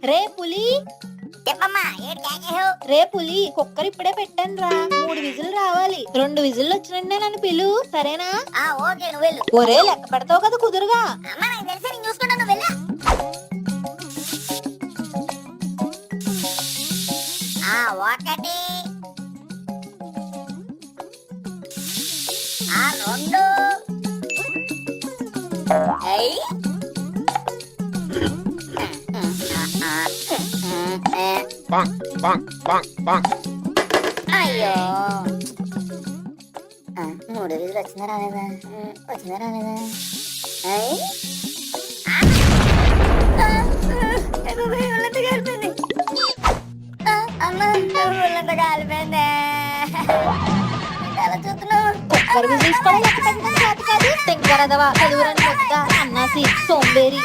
రే పులి, చెప్పమ్మా ఏడు కేకేసావు? రే పులి, కుక్కర్ ఇప్పుడే పెట్టాను రా. 3 విజిల్ రావాలి. 2 విజిల్ వచ్చినంటే నన్ను పిలు, సరేనా? ఓకే నువ్వు వెళ్ళు. ఒరే లెక్క పెడతావు కదా కుదురుగా. అమ్మా నాకు తెలిసి నేను చూసుకుంటా, నువ్వు వెళ్ళు. ఒకటి, 2, అయ్యో 3 విజులు వచ్చిందా రాలేదా? వచ్చిందా రాలేదా? అలా చూస్తున్నావు. కుక్కర్ విజిల్స్ కూడా లెక్క పెట్టడం చేత కాదు. తెంగరదవా, చదువురని ముద్ద, అన్నాసి, సోంబేరి.